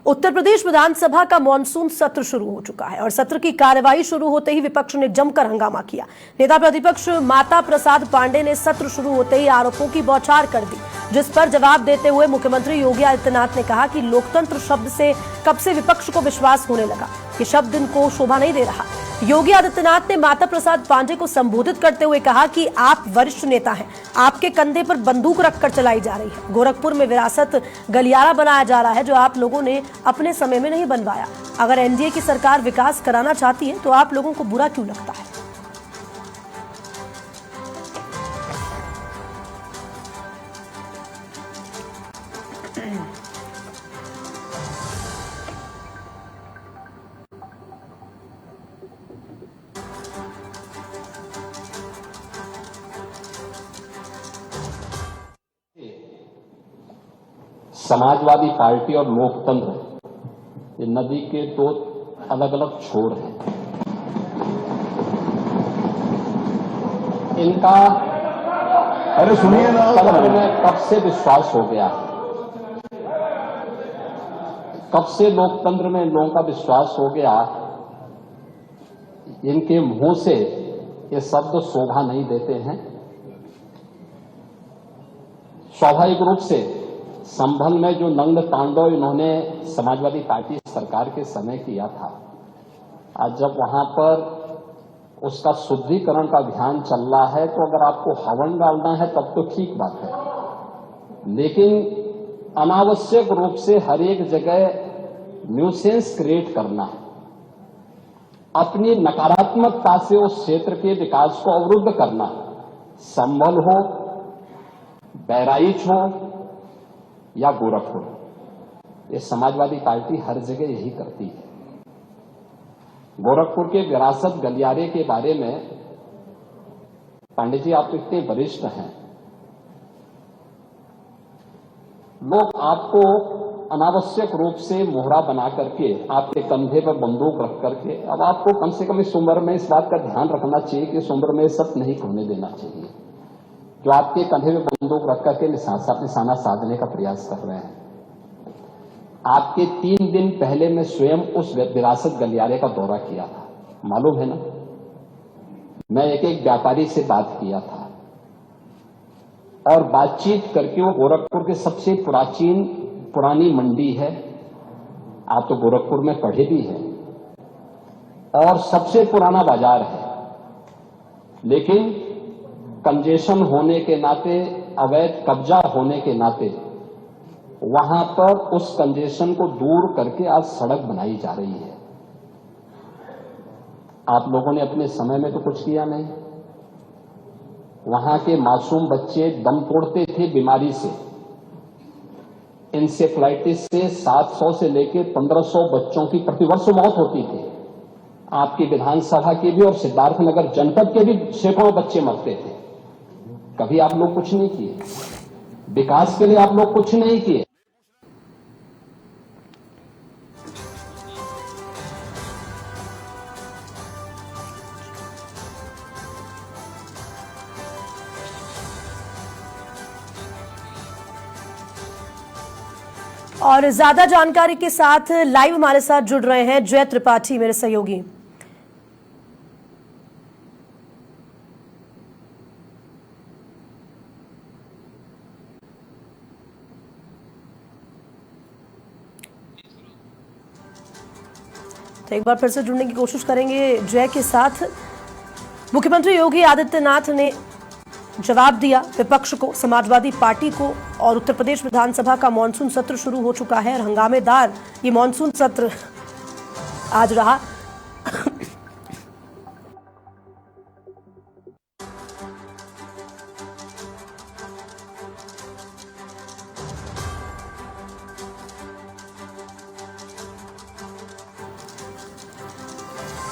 उत्तर प्रदेश विधानसभा का मॉनसून सत्र शुरू हो चुका है और सत्र की कार्यवाही शुरू होते ही विपक्ष ने जमकर हंगामा किया। नेता प्रतिपक्ष माता प्रसाद पांडे ने सत्र शुरू होते ही आरोपों की बौछार कर दी, जिस पर जवाब देते हुए मुख्यमंत्री योगी आदित्यनाथ ने कहा कि लोकतंत्र शब्द से कब से विपक्ष को विश्वास होने लगा, ये शब्द इनको शोभा नहीं दे रहा। योगी आदित्यनाथ ने माता प्रसाद पांडे को संबोधित करते हुए कहा कि आप वरिष्ठ नेता हैं, आपके कंधे पर बंदूक रखकर चलाई जा रही है। गोरखपुर में विरासत गलियारा बनाया जा रहा है जो आप लोगों ने अपने समय में नहीं बनवाया। अगर एनडीए की सरकार विकास कराना चाहती है तो आप लोगों को बुरा क्यों लगता है? समाजवादी पार्टी और लोकतंत्र ये नदी के दो अलग अलग छोर हैं। इनका अरे सुनिए ना, लोकतंत्र में कब से विश्वास हो गया, कब से लोकतंत्र में लोगों का विश्वास हो गया, इनके मुंह से ये शब्द शोभा नहीं देते हैं। स्वाभाविक रूप से संभल में जो नंग तांडव इन्होंने समाजवादी पार्टी सरकार के समय किया था, आज जब वहां पर उसका शुद्धिकरण का अभियान चल रहा है तो अगर आपको हवन डालना है तब तो ठीक बात है, लेकिन अनावश्यक रूप से हर एक जगह न्यूसेंस क्रिएट करना, अपनी नकारात्मकता से उस क्षेत्र के विकास को अवरुद्ध करना, संभल हो, बहराइच हो या गोरखपुर, ये समाजवादी पार्टी हर जगह यही करती है। गोरखपुर के विरासत गलियारे के बारे में पांडे जी आप तो इतने वरिष्ठ हैं, लोग आपको अनावश्यक रूप से मोहरा बना करके आपके कंधे पर बंदूक रख करके, अब आपको कम से कम इस उम्र में इस बात का ध्यान रखना चाहिए कि इस उम्र में सब नहीं होने देना चाहिए जो आपके कंधे में बंदूक रख करके निशाना साधने का प्रयास कर रहे हैं। आपके 3 दिन पहले मैं स्वयं उस विरासत गलियारे का दौरा किया था, मालूम है ना। मैं एक व्यापारी से बात किया था और बातचीत करके, वो गोरखपुर के सबसे पुरानी मंडी है, आप तो गोरखपुर में पढ़े भी हैं, और सबसे पुराना बाजार है, लेकिन कंजेशन होने के नाते, अवैध कब्जा होने के नाते वहां पर उस कंजेशन को दूर करके आज सड़क बनाई जा रही है। आप लोगों ने अपने समय में तो कुछ किया नहीं। वहां के मासूम बच्चे दम तोड़ते थे बीमारी से, इंसेफ्लाइटिस से 700 से लेकर 1500 बच्चों की प्रतिवर्ष मौत होती थी। आपकी विधानसभा के भी और सिद्धार्थनगर जनपद के भी सैकड़ों बच्चे मरते थे। कभी आप लोग कुछ नहीं किए, विकास के लिए आप लोग कुछ नहीं किए। और ज्यादा जानकारी के साथ लाइव हमारे साथ जुड़ रहे हैं जय त्रिपाठी, मेरे सहयोगी। तो एक बार फिर से जुड़ने की कोशिश करेंगे जय के साथ। मुख्यमंत्री योगी आदित्यनाथ ने जवाब दिया विपक्ष को, समाजवादी पार्टी को, और उत्तर प्रदेश विधानसभा का मॉनसून सत्र शुरू हो चुका है और हंगामेदार ये मॉनसून सत्र आज रहा।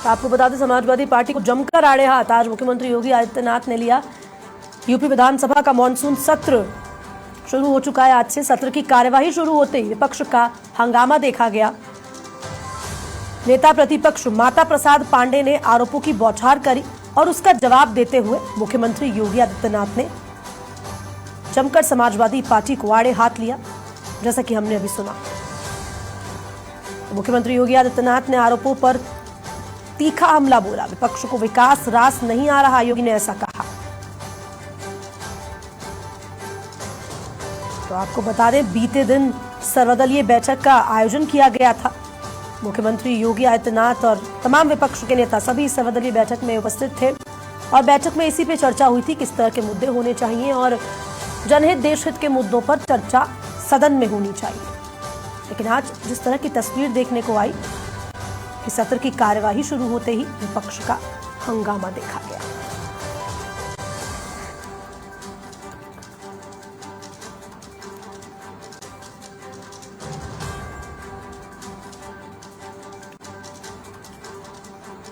आपको बता दें, समाजवादी पार्टी को जमकर आड़े हाथ आज मुख्यमंत्री योगी आदित्यनाथ ने लिया। यूपी विधानसभा का मॉनसून सत्र शुरू हो चुका है आज से। सत्र की कार्यवाही शुरू होते ही विपक्ष का हंगामा देखा गया। नेता प्रतिपक्ष माता प्रसाद पांडे ने आरोपों की बौछार करी और उसका जवाब देते हुए मुख्यमंत्री योगी आदित्यनाथ ने जमकर समाजवादी पार्टी को आड़े हाथ लिया, जैसा कि हमने अभी सुना। मुख्यमंत्री योगी आदित्यनाथ ने आरोपों पर तीखा हमला बोला। विपक्ष को विकास रास नहीं आ रहा, योगी ने ऐसा कहा। तो आपको बता दें, बीते दिन सर्वदलीय बैठक का आयोजन किया गया था। मुख्यमंत्री योगी आदित्यनाथ और तमाम विपक्ष के नेता सभी सर्वदलीय बैठक में उपस्थित थे और बैठक में इसी पे चर्चा हुई थी किस तरह के मुद्दे होने चाहिए और जनहित देश हित के मुद्दों पर चर्चा सदन में होनी चाहिए। लेकिन आज जिस तरह की तस्वीर देखने को आई कि सत्र की कार्यवाही शुरू होते ही विपक्ष का हंगामा देखा गया।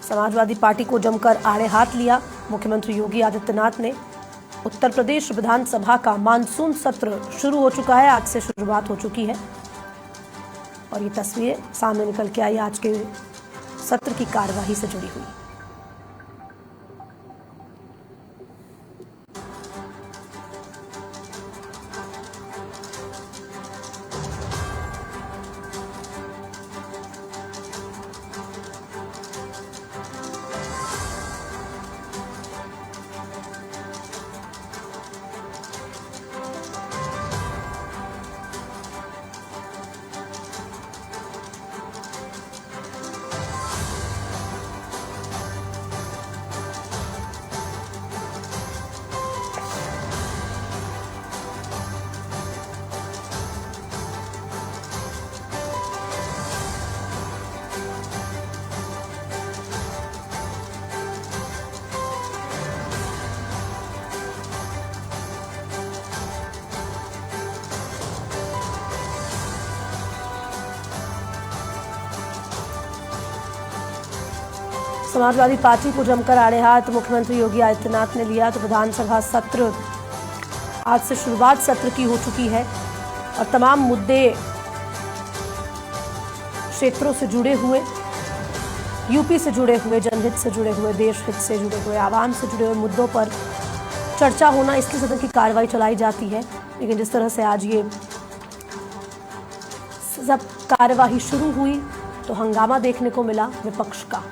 समाजवादी पार्टी को जमकर आड़े हाथ लिया। मुख्यमंत्री योगी आदित्यनाथ ने उत्तर प्रदेश विधानसभा का मानसून सत्र शुरू हो चुका है, आज से शुरुआत हो चुकी है और ये तस्वीरें सामने निकल के आई आज के सत्र की कार्यवाही से जुड़ी हुई। समाजवादी पार्टी को जमकर आड़े हाथ मुख्यमंत्री योगी आदित्यनाथ ने लिया। तो विधानसभा सत्र आज से शुरुआत सत्र की हो चुकी है और तमाम मुद्दे क्षेत्रों से जुड़े हुए, यूपी से जुड़े हुए, जनहित से जुड़े हुए, देश हित से जुड़े हुए, आवाम से जुड़े हुए मुद्दों पर चर्चा होना, इसलिए सदन की कार्रवाई चलाई जाती है। लेकिन जिस तरह से आज ये जब कार्यवाही शुरू हुई तो हंगामा देखने को मिला विपक्ष का।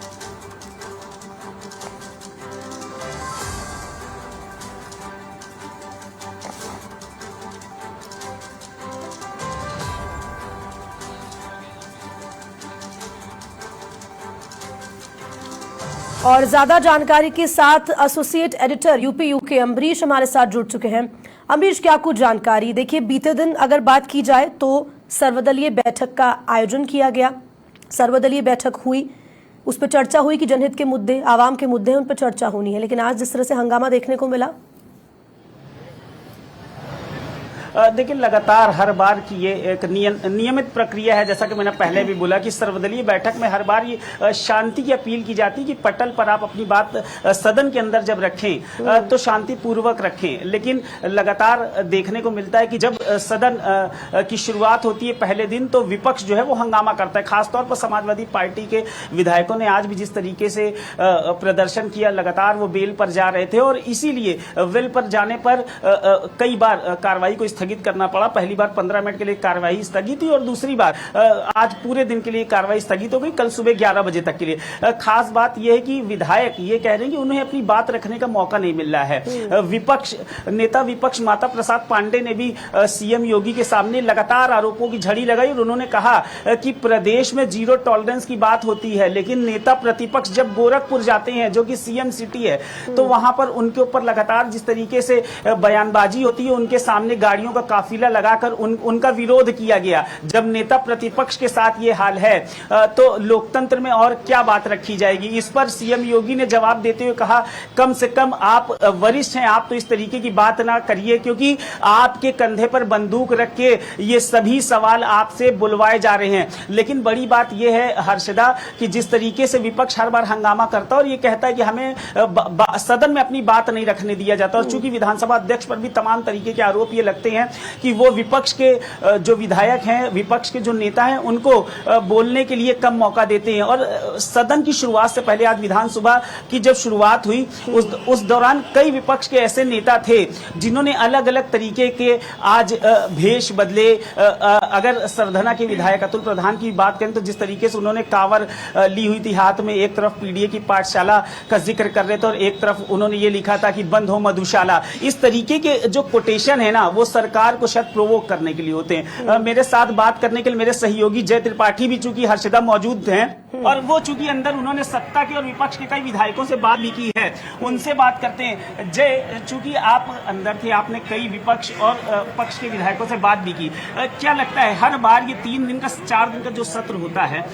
और ज्यादा जानकारी के साथ associate editor UP UK Ambarish हमारे साथ जुड़ चुके हैं। अम्बरीश, क्या कुछ जानकारी? देखिए, बीते दिन अगर बात की जाए तो सर्वदलीय बैठक का आयोजन किया गया, सर्वदलीय बैठक हुई, उस पर चर्चा हुई कि जनहित के मुद्दे, आवाम के मुद्दे हैं, उन पर चर्चा होनी है। लेकिन आज जिस तरह से हंगामा देखने को मिला, देखिए, लगातार हर बार की ये एक नियमित प्रक्रिया है। जैसा कि मैंने पहले भी बोला कि सर्वदलीय बैठक में हर बार ये शांति की अपील की जाती है कि पटल पर आप अपनी बात सदन के अंदर जब रखें तो शांति पूर्वक रखें। लेकिन लगातार देखने को मिलता है कि जब सदन की शुरुआत होती है पहले दिन, तो विपक्ष जो है वो हंगामा करता है। खासतौर पर समाजवादी पार्टी के विधायकों ने आज भी जिस तरीके से प्रदर्शन किया, लगातार वो बेल पर जा रहे थे और इसीलिए बेल पर जाने पर कई बार कार्रवाई को स्थगित करना पड़ा। पहली बार 15 मिनट के लिए कार्रवाई स्थगित हुई और दूसरी बार आज पूरे दिन के लिए कार्रवाई स्थगित हो गई, कल सुबह 11 बजे तक के लिए। खास बात यह है कि विधायक ये कह रहे हैं कि उन्हें अपनी बात रखने का मौका नहीं मिल रहा है। नेता विपक्ष माता प्रसाद पांडे ने भी सीएम योगी के सामने लगातार आरोपों की झड़ी लगाई और उन्होंने कहा कि प्रदेश में जीरो टॉलरेंस की बात होती है, लेकिन नेता प्रतिपक्ष जब गोरखपुर जाते हैं जो कि सीएम सिटी है, तो वहां पर उनके ऊपर लगातार जिस तरीके से बयानबाजी होती है, उनके सामने गाड़ियों का काफिला लगाकर उनका विरोध किया गया। जब नेता प्रतिपक्ष के साथ ये हाल है तो लोकतंत्र में और क्या बात रखी जाएगी। इस पर सीएम योगी ने जवाब देते हुए कहा, कम से कम आप वरिष्ठ हैं, आप तो इस तरीके की बात ना करिए, क्योंकि आपके कंधे पर बंदूक रख के ये सभी सवाल आपसे बुलवाए जा रहे हैं। लेकिन बड़ी बात यह है हर्षदा कि जिस तरीके से विपक्ष हर बार हंगामा करता है और ये कहता है कि हमें सदन में अपनी बात नहीं रखने दिया जाता, और चूंकि विधानसभा अध्यक्ष पर भी तमाम तरीके के आरोप ये लगते हैं हैं कि वो विपक्ष के जो विधायक हैं, विपक्ष के जो नेता हैं, उनको बोलने के लिए कम मौका देते हैं। और सदन की शुरुआत से पहले आज विधानसभा की जब शुरुआत हुई उस दौरान कई विपक्ष के ऐसे नेता थे जिन्होंने अलग अलग तरीके के आज भेष बदले। अगर सरधना के विधायक अतुल प्रधान की बात करें तो जिस तरीके से उन्होंने कांवर ली हुई थी हाथ में, एक तरफ पीडीए की पाठशाला का जिक्र कर रहे थे और एक तरफ उन्होंने ये लिखा था कि बंद हो मधुशाला। इस तरीके के जो कोटेशन है ना, वो सरकार को शायद प्रोवोक करने के लिए होते हैं। मेरे साथ बात करने के लिए मेरे सहयोगी जय त्रिपाठी भी चूंकि हर्षदा मौजूद हैं और वो चूंकि अंदर उन्होंने सत्ता के और विपक्ष के कई विधायकों से बात भी की है, उनसे बात करते हैं। जय, चूंकि आप अंदर थे, आपने कई विपक्ष और पक्ष के विधायकों से बात भी की, क्या लगता है हर बार ये 3 दिन का 4 दिन का जो सत्र होता है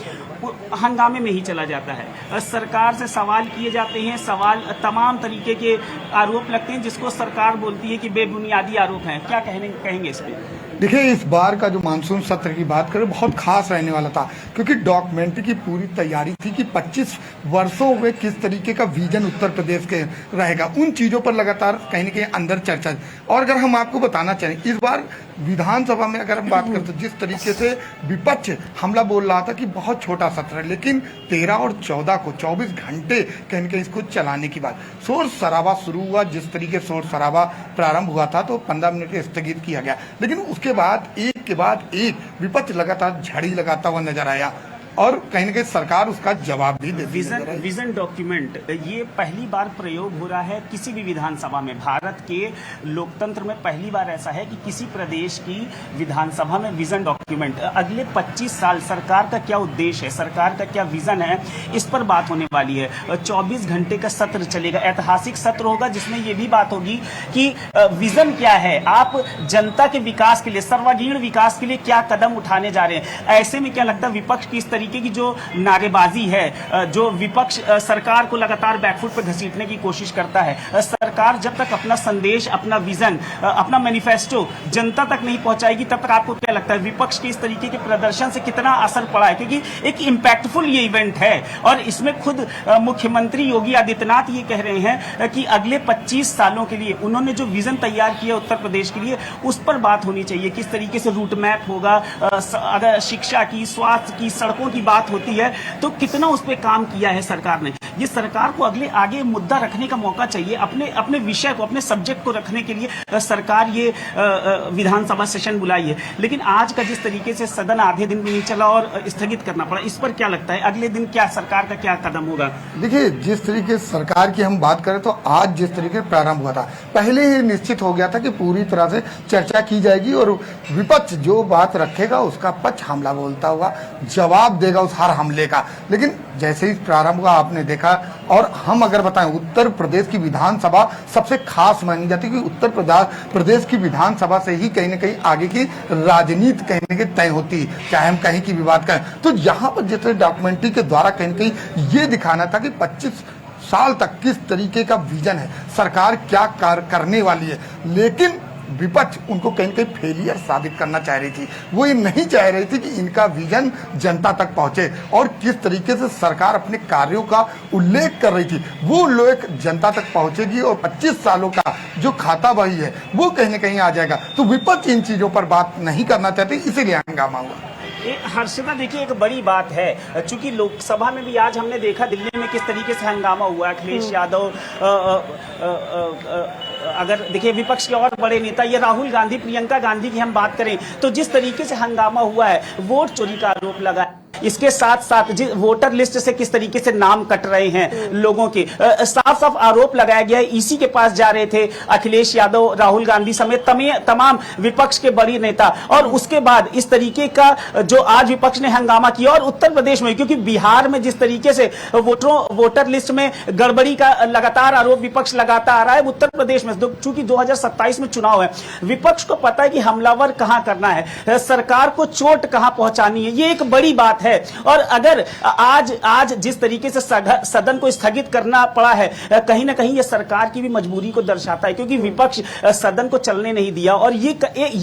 वो हंगामे में ही चला जाता है? सरकार से सवाल किए जाते हैं, सवाल तमाम तरीके के आरोप लगते हैं जिसको सरकार बोलती है कि बेबुनियादी आरोप हैं। क्या कहेंगे इस पे? देखिए, इस बार का जो मानसून सत्र की बात करें बहुत खास रहने वाला था, क्योंकि डॉक्यूमेंट्री की पूरी तैयारी थी कि 25 वर्षों में किस तरीके का विजन उत्तर प्रदेश के रहेगा। उन चीजों पर लगातार कहीं न कहीं अंदर चर्चा। और अगर हम आपको बताना चाहें, इस बार विधानसभा में अगर हम बात करें तो जिस तरीके से विपक्ष हमला बोल रहा था कि बहुत छोटा सत्र है, लेकिन 13 और 14 को 24 घंटे कहीं न कहीं इसको चलाने की बात, शोर शराबा शुरू हुआ। जिस तरीके शोर शराबा प्रारंभ हुआ था तो 15 मिनट स्थगित किया गया, लेकिन उसके बाद एक के बाद एक विपक्ष लगातार झड़ी लगाता हुआ नजर आया और कहीं न कहीं सरकार उसका जवाब भी देती है। विजन डॉक्यूमेंट ये पहली बार प्रयोग हो रहा है किसी भी विधानसभा में। भारत के लोकतंत्र में पहली बार ऐसा है कि किसी प्रदेश की विधानसभा में विजन डॉक्यूमेंट, अगले 25 साल सरकार का क्या उद्देश्य है, सरकार का क्या विजन है, इस पर बात होने वाली है। 24 घंटे का सत्र चलेगा, ऐतिहासिक सत्र होगा जिसमें यह भी बात होगी कि विजन क्या है, आप जनता के विकास के लिए, सर्वांगीण विकास के लिए क्या कदम उठाने जा रहे हैं। ऐसे में क्या लगता है विपक्ष की इस तरीके की जो नारेबाजी है, जो विपक्ष सरकार को लगातार बैकफुट पर घसीटने की कोशिश करता है, सरकार जब तक अपना संदेश, अपना विजन, अपना मैनिफेस्टो जनता तक नहीं पहुंचाएगी तब तक आपको क्या लगता है विपक्ष के इस तरीके के प्रदर्शन से कितना असर पड़ा है? क्योंकि एक इंपैक्टफुल ये इवेंट है और इसमें खुद मुख्यमंत्री योगी आदित्यनाथ ये कह रहे हैं कि अगले 25 सालों के लिए उन्होंने जो विजन तैयार किया उत्तर प्रदेश के लिए, उस पर बात होनी चाहिए। किस तरीके से रूट मैप होगा, अगर शिक्षा की, स्वास्थ्य की, सड़कों की बात होती है तो कितना उस पर काम किया है सरकार ने। ये सरकार को आगे मुद्दा रखने का मौका चाहिए, अपने विषय को, अपने सब्जेक्ट को रखने के लिए सरकार ये विधानसभा सेशन बुलाई है। लेकिन आज का जिस तरीके से सदन आधे दिन भी नहीं चला और स्थगित करना पड़ा, इस पर क्या लगता है अगले दिन क्या सरकार का क्या कदम होगा? देखिए, जिस तरीके से सरकार की हम बात करें तो आज जिस तरीके से प्रारंभ हुआ था, पहले ही निश्चित हो गया था कि पूरी तरह से चर्चा की जाएगी और विपक्ष जो बात रखेगा उसका पक्ष हमला बोलता हुआ जवाब देगा उस हर हमले का। लेकिन जैसे ही प्रारंभ हुआ आपने देखा, और हम अगर बताएं उत्तर प्रदेश की विधानसभा सबसे खास मानी जाती है कि उत्तर प्रदेश की विधानसभा से ही कहीं न कहीं आगे की राजनीति कहीं न कहीं तय होती है, चाहे हम कहीं की भी बात करें। तो यहाँ पर जिस डॉक्यूमेंट्री के द्वारा कहीं न कहीं ये दिखाना था कि 25 साल तक किस तरीके का विजन है, सरकार क्या करने वाली है। लेकिन विपक्ष उनको कहीं कहीं फेलियर साबित करना चाह रही थी। वो ये नहीं चाह रही थी कि इनका विजन जनता तक पहुंचे और किस तरीके से सरकार अपने कार्यों का उल्लेख कर रही थी वो उल्लेख जनता तक पहुंचेगी और 25 सालों का जो खाता बही है वो कहीं न कहीं आ जाएगा। तो विपक्ष इन चीजों पर बात नहीं करना चाहते, इसीलिए हंगामा हुआ। हर्षदा, देखिए एक बड़ी बात है, चूंकि लोकसभा में भी आज हमने देखा दिल्ली में किस तरीके से हंगामा हुआ। अखिलेश यादव, अगर देखिए विपक्ष के और बड़े नेता ये राहुल गांधी, प्रियंका गांधी की हम बात करें तो जिस तरीके से हंगामा हुआ है, वोट चोरी का आरोप लगा है। इसके साथ साथ वोटर लिस्ट से किस तरीके से नाम कट रहे हैं लोगों के, साफ साफ आरोप लगाया गया है। इसी के पास जा रहे थे अखिलेश यादव, राहुल गांधी समेत तमाम विपक्ष के बड़ी नेता। और उसके बाद इस तरीके का जो आज विपक्ष ने हंगामा किया, और उत्तर प्रदेश में, क्योंकि बिहार में जिस तरीके से वोटर लिस्ट में गड़बड़ी का लगातार आरोप विपक्ष लगाता आ रहा है, उत्तर प्रदेश में चूंकि 2027 में चुनाव है, विपक्ष को पता है कि हमलावर कहां करना है, सरकार को चोट कहां पहुंचानी है। ये एक बड़ी बात है। है। और अगर आज जिस तरीके से सदन को स्थगित करना पड़ा है, कहीं ना कहीं ये सरकार की भी मजबूरी को दर्शाता है, क्योंकि विपक्ष सदन को चलने नहीं दिया। और ये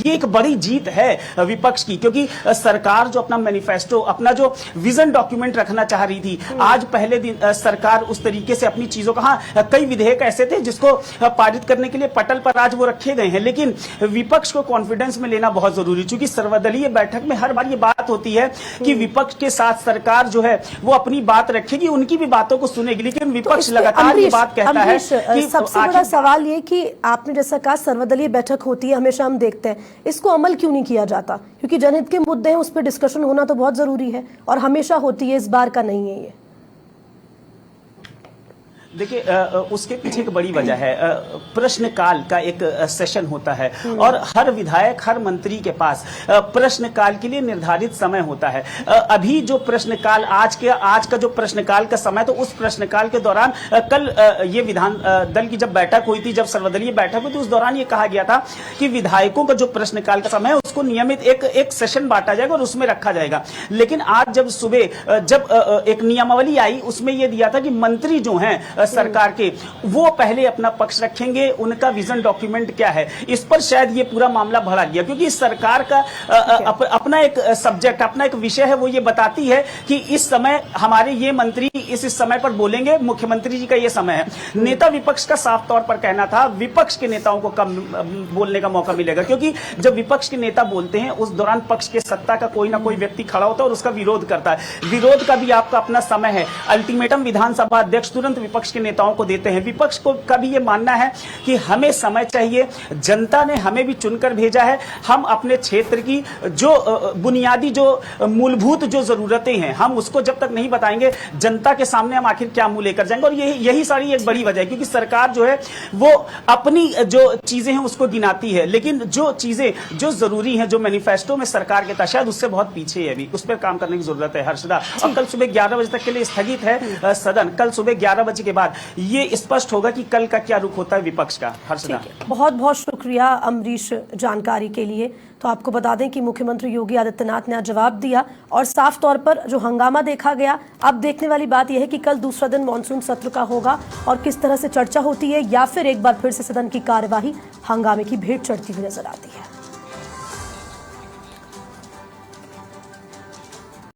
एक बड़ी जीत है विपक्ष की, क्योंकि सरकार जो अपना मैनिफेस्टो, अपना जो विजन डॉक्यूमेंट रखना चाह रही थी, आज पहले दिन सरकार उस तरीके से अपनी चीजों का, कई विधेयक ऐसे थे जिसको पारित करने के लिए पटल पर आज वो रखे गए हैं, लेकिन विपक्ष को कॉन्फिडेंस में लेना बहुत जरूरी, क्योंकि सर्वदलीय बैठक में हर बार ये बात होती है कि विपक्ष के साथ सरकार जो है वो अपनी बात रखेगी, उनकी भी बातों को सुनेगी, लेकिन विपक्ष लगातार ये बात कहता है कि सबसे बड़ा सवाल ये कि आपने जैसा कहा सर्वदलीय बैठक होती है, हमेशा हम देखते हैं, इसको अमल क्यों नहीं किया जाता? क्योंकि जनहित के मुद्दे हैं, उस पर डिस्कशन होना तो बहुत जरूरी है और हमेशा होती है, इस बार का नहीं है ये। देखिए, उसके पीछे एक बड़ी वजह है, प्रश्नकाल का एक सेशन होता है और हर विधायक, हर मंत्री के पास प्रश्नकाल के लिए निर्धारित समय होता है। अभी जो प्रश्नकाल आज का जो प्रश्नकाल का समय, तो उस प्रश्नकाल के दौरान कल ये विधान दल की जब बैठक हुई थी, जब सर्वदलीय बैठक हुई थी, उस दौरान ये कहा गया था कि विधायकों का जो प्रश्नकाल का समय है उसको नियमित एक सेशन बांटा जाएगा और उसमें रखा जाएगा। लेकिन आज जब सुबह जब एक नियमावली आई, उसमें यह दिया था कि मंत्री जो हैं सरकार के, वो पहले अपना पक्ष रखेंगे, उनका विजन डॉक्यूमेंट क्या है, इस पर शायद ये पूरा मामला बढ़ा गया, क्योंकि सरकार का अपना एक सब्जेक्ट, अपना एक विषय है, वो ये बताती है कि इस समय हमारे ये मंत्री इस समय पर बोलेंगे, मुख्यमंत्री जी का ये समय है। नेता विपक्ष का साफ तौर पर कहना था विपक्ष के नेताओं को कम बोलने का मौका मिलेगा, क्योंकि जब विपक्ष के नेता बोलते हैं उस दौरान पक्ष के सत्ता का कोई ना कोई व्यक्ति खड़ा होता है और उसका विरोध करता है। विरोध का भी आपका अपना समय है। अल्टीमेटम विधानसभा अध्यक्ष तुरंत विपक्ष के नेताओं को देते हैं। विपक्ष को का भी ये मानना है कि हमें समय चाहिए, जनता ने हमें भी चुनकर भेजा है, हम अपने क्षेत्र की जो बुनियादी, जो मूलभूत जो जरूरतें हैं, हम उसको जब तक नहीं बताएंगे जनता के सामने हम आखिर क्या मुंह लेकर जाएंगे। और यही सारी एक बड़ी वजह है, क्योंकि सरकार जो है वो अपनी जो चीजें हैं उसको गिनाती है, लेकिन जो चीजें जो जरूरी हैं, जो मैनिफेस्टो में सरकार के था, शायद उससे बहुत पीछे है, अभी उस पर काम करने की जरूरत है। हर्षदा, और कल सुबह 11 बजे तक के लिए स्थगित है सदन। कल सुबह 11 बजे के बाद ये स्पष्ट होगा कि कल का क्या रुख होता है विपक्ष का। हर्षदा, बहुत बहुत शुक्रिया अमरीश जानकारी के लिए। तो आपको बता दें कि मुख्यमंत्री योगी आदित्यनाथ ने आज जवाब दिया और साफ तौर पर जो हंगामा देखा गया, अब देखने वाली बात यह है कि कल दूसरा दिन मॉनसून सत्र का होगा और किस तरह से चर्चा होती है, या फिर एक बार फिर से सदन की कार्यवाही हंगामे की भेंट चढ़ती हुई नजर आती है।